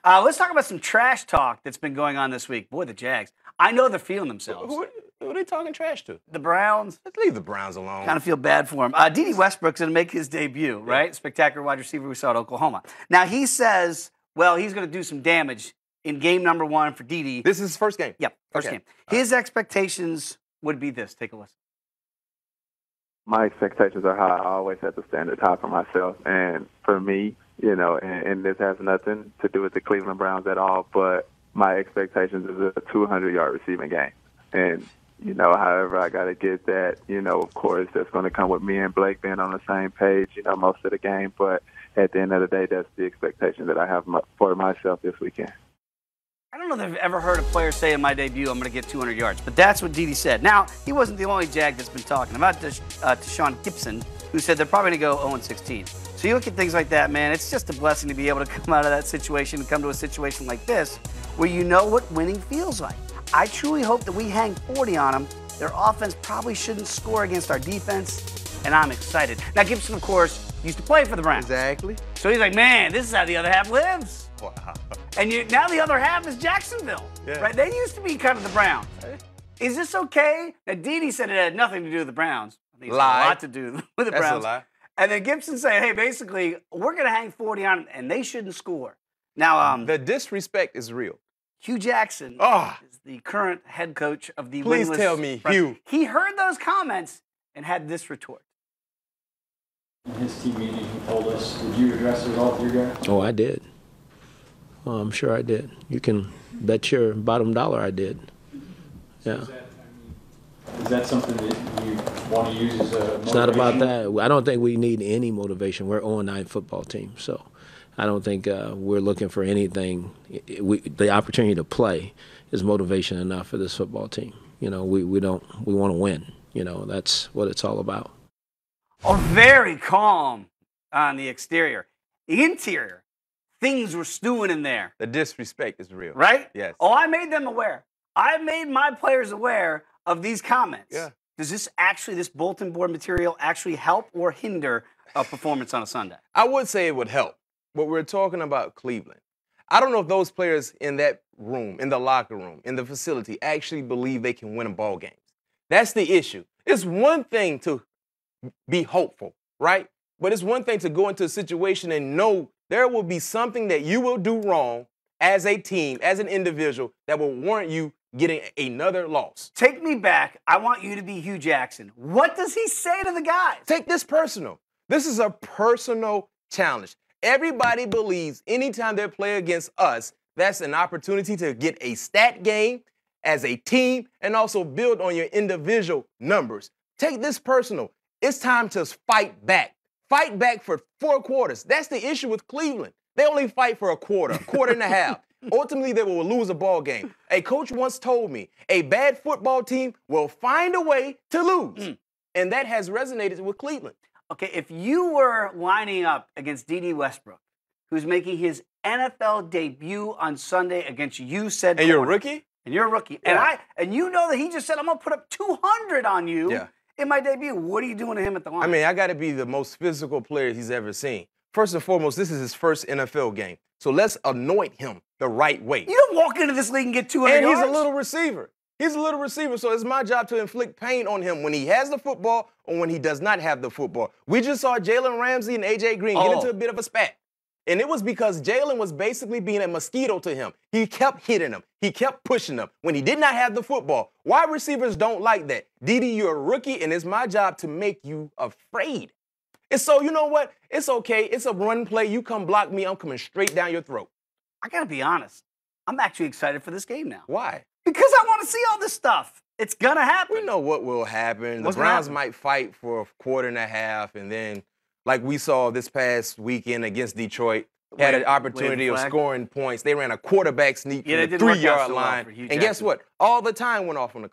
Let's talk about some trash talk that's been going on this week. Boy, the Jags. I know they're feeling themselves. Who are they talking trash to? The Browns. Let's leave the Browns alone. Kind of feel bad for him. Dede Westbrook's going to make his debut, right? Spectacular wide receiver we saw at Oklahoma. Now, he says, well, he's going to do some damage in game number 1 for Dede. This is his first game? Yep, first game. His expectations would be this. Take a listen. My expectations are high. I always set the standard high for myself. And for me, you know, and this has nothing to do with the Cleveland Browns at all, but my expectations is a 200-yard receiving game. And, you know, however I got to get that, you know, of course, that's going to come with me and Blake being on the same page, you know, most of the game. But at the end of the day, that's the expectation that I have for myself this weekend. I don't know that I've ever heard a player say in my debut, I'm going to get 200 yards. But that's what Dede said. Now, he wasn't the only Jag that's been talking about Tashaun Gipson, who said they're probably going to go 0-16. So you look at things like that, man, it's just a blessing to be able to come out of that situation and come to a situation like this where you know what winning feels like. I truly hope that we hang 40 on them. Their offense probably shouldn't score against our defense, and I'm excited. Now, Gipson, of course, used to play for the Browns. Exactly. So he's like, man, this is how the other half lives. Wow. And now the other half is Jacksonville, right? They used to be kind of the Browns. Is this okay? Now, Dede said it had nothing to do with the Browns. I think it's got a lot to do with the Browns. That's a lie. And then Gipson saying, hey, basically, we're going to hang 40 on them, and they shouldn't score. Now, the disrespect is real. Hugh Jackson is the current head coach of the Please winless tell me, Browns. Hugh. He heard those comments and had this retort. In his team meeting, he told us, did you address it all with your guy? Oh, I did. Oh, I'm sure I did. You can bet your bottom dollar I did. Yeah. Is that something that you want to use as a motivation? It's not about that. I don't think we need any motivation. We're an 0-9 football team, so I don't think we're looking for anything. The opportunity to play is motivation enough for this football team. You know, we want to win. You know, that's what it's all about. Oh, very calm on the exterior. The interior, things were stewing in there. The disrespect is real. Right? Yes. Oh, I made them aware. I made my players aware of these comments. Yeah. Does this bulletin board material actually help or hinder a performance on a Sunday? I would say it would help, but we're talking about Cleveland. I don't know if those players in that room, in the locker room, in the facility, actually believe they can win a ball game. That's the issue. It's one thing to be hopeful, right? But it's one thing to go into a situation and know there will be something that you will do wrong as a team, as an individual, that will warrant you getting another loss. Take me back. I want you to be Hugh Jackson. What does he say to the guys? Take this personal. This is a personal challenge. Everybody believes anytime they play against us, that's an opportunity to get a stat game as a team and also build on your individual numbers. Take this personal. It's time to fight back. Fight back for 4 quarters. That's the issue with Cleveland. They only fight for a quarter and a half. Ultimately, they will lose a ball game. A coach once told me, a bad football team will find a way to lose. And that has resonated with Cleveland. Okay, if you were lining up against Dede Westbrook, who's making his NFL debut on Sunday against you said And you're a rookie? And you're a rookie. Yeah. And you know that he just said, I'm going to put up 200 on you. Yeah. In my debut. What are you doing to him at the line? I mean, I got to be the most physical player he's ever seen. First and foremost, this is his first NFL game. So let's anoint him the right way. You don't walk into this league and get 200 yards. And yards. he's a little receiver. He's a little receiver, so it's my job to inflict pain on him when he has the football or when he does not have the football. We just saw Jalen Ramsey and A.J. Green get into a bit of a spat. And it was because Jalen was basically being a mosquito to him. He kept hitting him. He kept pushing him when he did not have the football. Wide receivers don't like that. Dede, you're a rookie, and it's my job to make you afraid. And so, you know what? It's okay. It's a run play. You come block me, I'm coming straight down your throat. I got to be honest. I'm actually excited for this game now. Why? Because I want to see all this stuff. It's going to happen. We know what will happen. The Browns might fight for a quarter and a half, and then like we saw this past weekend against Detroit, had an opportunity of scoring points. They ran a quarterback sneak from the 3-yard line. And guess what? All the time went off on the